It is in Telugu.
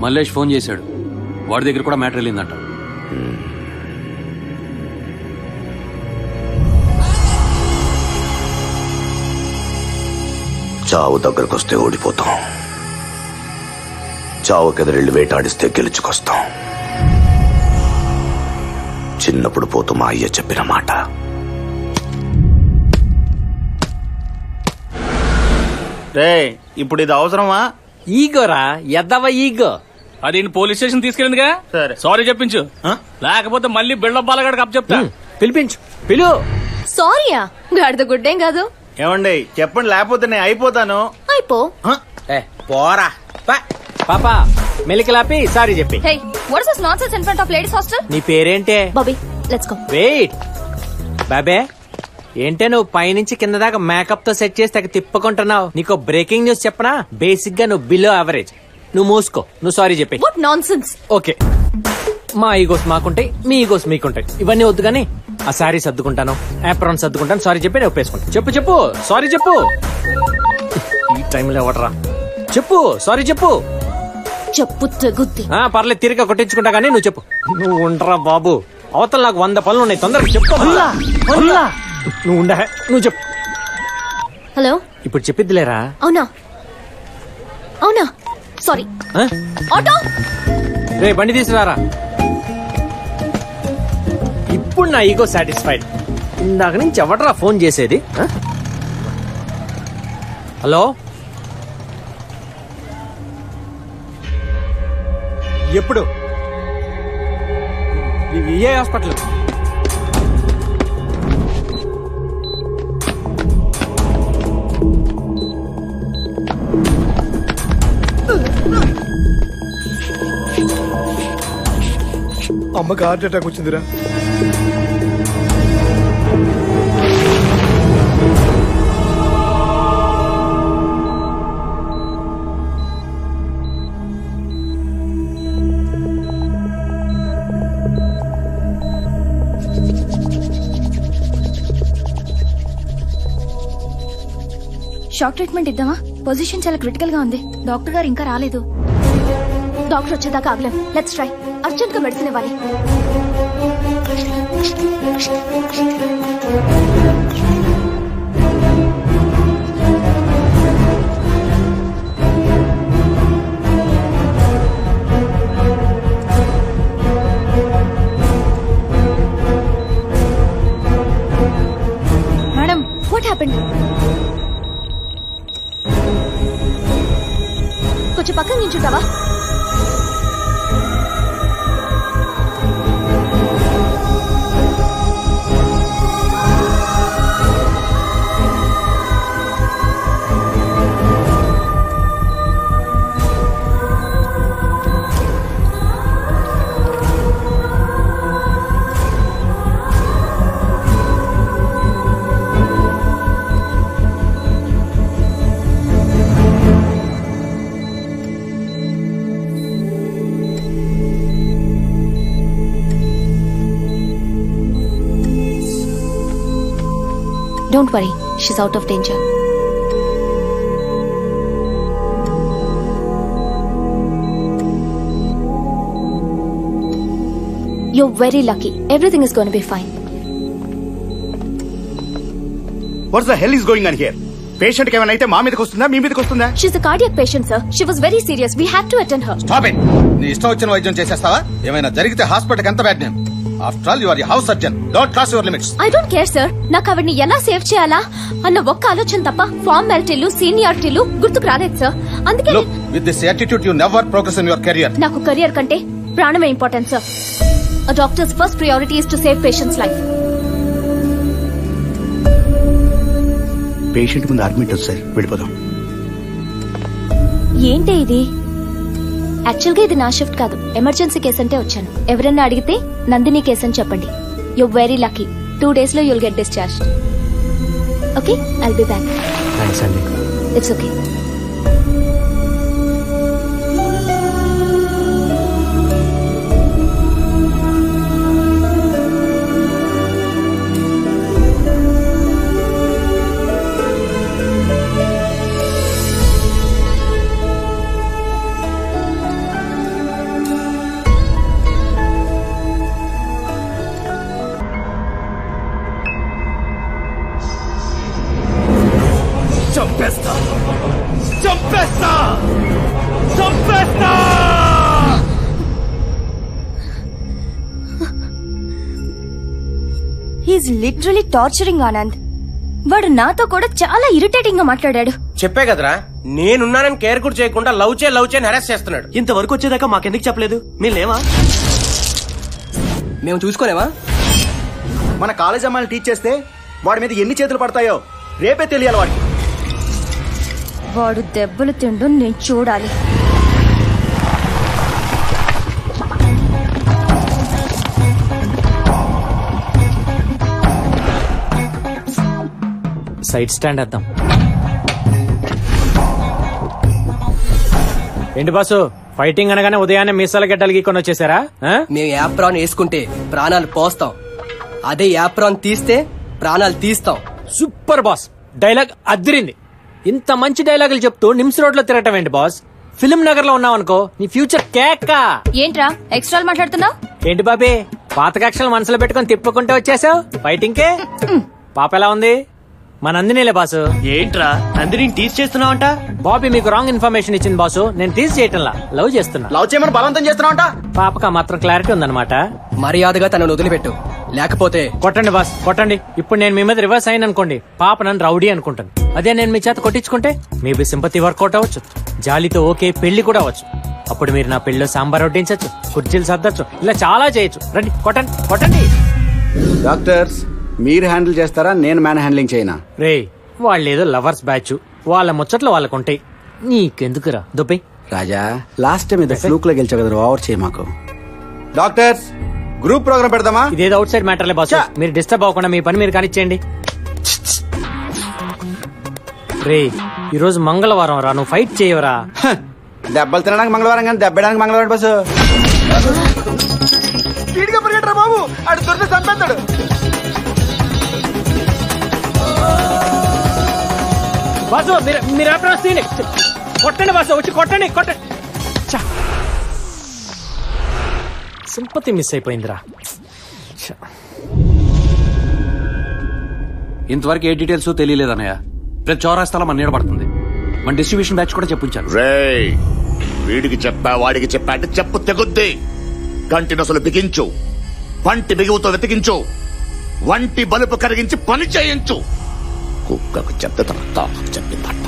మల్లేష్ ఫోన్ చేశాడు. వాడి దగ్గర కూడా మ్యాటర్ వెళ్ళిందంట. చావు దగ్గరకొస్తే ఓడిపోతాం, చావుకెదిరెళ్ళి వేటాడిస్తే గెలుచుకొస్తాం. చిన్నప్పుడు పోతూ మా అయ్య చెప్పిన మాట. రే ఇప్పుడు ఇది అవసరమా? ఈగోరా ఎద్దవ ఈగో. అది పోలీస్ స్టేషన్ తీసుకెళ్ళిందిగా, సారీ చెప్పించు. లేకపోతే మళ్ళీ బిల్డప్ బాలగాడికి అప్ చెప్తా. పిలిపించు, పిలు. సారీయా, గాడిద గుడ్డేం కాదు. ఏమండి చెప్పండి, లేకపోతే నేను అయిపోతాను. అయిపో. పోరా పాపా, మెలికలాపి సారీ చెప్పి. Hey, what is this nonsense in front of ladies hostel? నీ పేరేంటే? Bobby, let's go. వెయిట్ బాబే, ఏంటే నువ్వు పైనుంచి కింద దాకా మేకప్ తో సెట్ చేసి తగ్గ తిప్పుకుంటున్నావు? నీకు బ్రేకింగ్ న్యూస్ చెప్పనా? బేసిక్ గా నువ్వు బిలో యావరేజ్. నువ్వు మూసుకో, నువ్వు సారీ చెప్పి. What nonsense? ఓకే, మా ఈగోస్ మాకుంటాయి, మీ ఈగోస్ మీకుంటాయి. ఇవన్నీ వద్దు గానీ ఆ సారీ సర్దుకుంటాను, ఆప్రాన్ సర్దుకుంటాను, సారీ చెప్పి నేను ఒప్పేసుకుంటాను. చెప్పు చెప్పు, సారీ చెప్పు. ఈ టైంలో ఎవడరా? చెప్పు, సారీ చెప్పు. చెప్పు తెగుద్ది. పర్లేదు, తిరిగి కొట్టించుకుంటా గానీ నువ్వు చెప్పు. నువ్వు ఉండరా బాబు, అవతల నాకు 100 పనులు ఉన్నాయి, తొందరగా చెప్పు. నువ్వు ఉండ, నువ్వు చెప్పు. హలో, ఇప్పుడు చెప్పిద్దిలేరా? అవునా అవునా, సారీ. ఆటో రే బండి తీసుకురారా. ఇప్పుడు నా ఈగో సాటిస్ఫైడ్. ఇందాక నుంచి ఎవడరా ఫోన్ చేసేది? హలో, ఎప్పుడు? ఏ హాస్పిటల్? అమ్మకి హార్ట్ అటాక్ వచ్చిందిరా. షాక్ ట్రీట్మెంట్ ఇద్దామా? పొజిషన్ చాలా క్రిటికల్ గా ఉంది. డాక్టర్ గారు ఇంకా రాలేదు. డాక్టర్ వచ్చేదాకా ఆగలేం. Let's try. అర్జెంట్ గా మెడిసిన్ ఇవ్వాలి. Madam, what happened? కొంచెం పక్కన నించుంటావా? Don't worry, she's out of danger. You're very lucky. Everything is going to be fine. What the hell is going on here? Patient కి ఏమైనా అయితే మా మీదకి వస్తుందా, మీ మీదకి వస్తుందా? She's a cardiac patient, sir. She was very serious. We had to attend her. Stop it. నీ ఇష్టం వచ్చిన వైద్యం చేసేస్తావా? ఏమైనా జరిగితే హాస్పిటల్ ఎంత bad name. After all you are a house surgeon. Don't cross your limits. I don't care, sir. నాకు ఆవిడ్ని ఎలా సేవ్ చేయాలా అన్న ఒక్క ఆలోచన తప్ప ఫార్మాలిటీలు, సీనియారిటీలు గుర్తుకు రాలేదు, సార్. అందుకే Look, with this attitude you never progress in your career. నాకు కెరియర్ కంటే ప్రాణమే important, sir. A doctor's first priority is to save patient's life. Patient ముందు అడ్మిట్ ఉంది సార్, వెళ్ళిపోదాం. ఏంటి ఇది? యాక్చువల్ గా ఇది నా షిఫ్ట్ కాదు, ఎమర్జెన్సీ కేసు అంటే వచ్చాను. ఎవరన్నా అడిగితే నందిని కేసు అని చెప్పండి. You very lucky. 2 days లో you'll get discharge. Okay, I'll be back. Thanks అండి. It's okay. He's literally torturing Anand. వాడు నాతో కూడా చాలా ఇరిటేటింగ్ గా మాట్లాడాడు. చెప్పే కదరా, నేనున్నానని కేర్ కూడా చేయకుండా లవ్ చేయని హెరాస్ చేస్తున్నాడు. ఇంతవరకు వచ్చేదాకా మాకెందుకు చెప్పలేదు? మీరు లేవా? మేము చూసుకోలేమా? మన కాలేజ్ అమ్మాయిని టీచ్ చేస్తే వాడి మీద ఎన్ని చేతులు పడతాయో రేపే తెలియాలి వాడికి. వాడు దెబ్బలు తిండు నేను చూడాలి. సైడ్ స్టాండ్ వేద్దాం. ఏంటి బాసు, ఫైటింగ్ అనగానే ఉదయాన్నే మీసాల గడ్డలు గీకొని వచ్చేసారా? మేము యాప్రాన్ వేసుకుంటే ప్రాణాలు పోస్తాం, అదే యాప్రాన్ తీస్తే ప్రాణాలు తీస్తాం. సూపర్ బాస్, డైలాగ్ అదిరింది. ఇంత మంచి డైలాగులు చెప్తూ నిమ్స్ రోడ్ లో తిరగటం ఏంటి బాస్? ఫిలిం నగర్ లో ఉన్నావు అనుకో, నీ ఫ్యూచర్ కేకా. ఏంట్రా ఎక్స్ట్రా మాట్లాడుతున్నావు? ఏంటి బాబీ, పాత కక్షలు మనసులో పెట్టుకుని తిప్పుకుంటే వచ్చేసావు ఫైటింగ్ కే? పాప ఎలా ఉంది? మా నందినిలే బాసు. ఏంట్రా నందిని టీచ్ చేస్తున్నావంట? బాబీ మీకు రాంగ్ ఇన్ఫర్మేషన్ ఇచ్చింది బాసు. నేను టీచ్ చేయటంలా, లవ్ చేస్తున్నా. లవ్ చేయమని బలవంతం చేస్తున్నావంట. పాపక మాత్రం క్లారిటీ ఉందన్నమాట. మర్యాదగా తనను వదిలిపెట్టు, లేకపోతే కొట్టండి బాస్, కొట్టండి. ఇప్పుడు నేను మీ మీద రివర్స్ అయిన అనుకోండి, పాప నన్ను రౌడీ అనుకుంటాను. అదే నేను మీ చేత కొట్టించుకుంటే మేబీ సింపతి వర్కౌట్ అవ్వచ్చు, జాలితో ఓకే పెళ్లి కూడా అవ్వచ్చు. అప్పుడు మీరు నా పెళ్లిలో సాంబార్ వడ్డించచ్చు, కుర్చీలు సర్దచ్చు, ఇలా చాలా చేయొచ్చు. రండి కొట్టండి కొట్టండి. డాక్టర్స్ మీరు హ్యాండిల్ చేస్తారా, నేను మ్యాన్ హ్యాండ్లింగ్ చేయనా? రే వాళ్ళేదో లవర్స్ బ్యాచ్, వాళ్ళ ముచ్చట్లు వాళ్ళకుంటాయి, నీకెందుకురా దుబ్బై. రాజా లాస్ట్ టైం ఏదో ఫ్లూక్ లో గెలిచా కదా, ఓవర్ చేయ మాకు. డాక్టర్స్ గ్రూప్ ప్రోగ్రామ్ పెడదామా? ఇదేదో అవుట్ సైడ్ మ్యాటర్లే బాస్, మీరు డిస్టర్బ్ అవ్వకుండా మీ పని మీరు కానిచ్చేయండి. రే ఈరోజు మంగళవారం రా, నువ్వు ఫైట్ చేయవరా? దెబ్బలు తినడానికి మంగళవారం కానీ దెబ్బడానికి మంగళవారం బస్సు. బాబు అడు దొరికి చంపేస్తాడు. బాసు మీరు ఎప్పుడు కొట్టండి బాసు, వచ్చి కొట్టండి కొట్టండి. సింపతి మిస్ అయిపోయిందిరా. ఇంతవరకు ఏ డీటెయిల్స్ తెలియలేదన్నయ్య. ప్రతి చౌరాస్తాలో మన నీడబడుతుంది. మన డిస్ట్రిబ్యూషన్ బ్యాచ్ కూడా చెప్పించారు. రేయ్ వీడికి చెప్పా వాడికి చెప్పా అంటే చెప్పు తెగుద్ది. కంటి నొసలు బిగించు, పంటి బిగువుతో వెతికించు, వంటి బలుపు కరిగించి పని చేయించు. కుక్కకు చెప్తే తన తాకు చెప్పిందట.